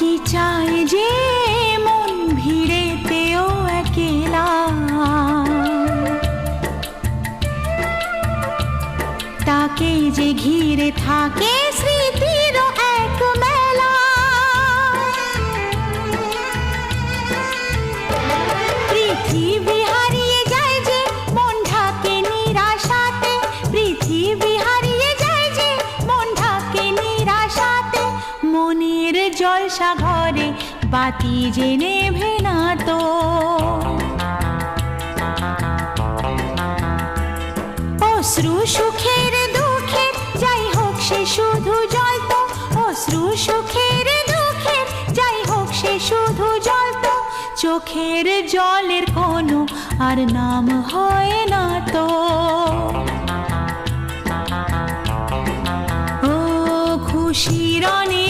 কি চায় যে মন ভিড়েতেও একেলা, তাকে যে ঘিরে থাকে স্মৃতির এক মেলা। পৃথিবী হারিয়ে যায় যে মন ঢাকে নিরাশাতে, পৃথিবী হারিয়ে যায় যে মন ঢাকে নিরাশাতে। মনের জলসা ঘরে বাতি যে নেভে না তো, অশ্রু সুখের দুঃখের যাই হোক সে শুধু জ্বলতো, অশ্রু সুখের দুঃখের যাই হোক সে শুধু জ্বলতো। চোখের জলের কোনো আর নাম হয় না তো। ও খুশির অনেক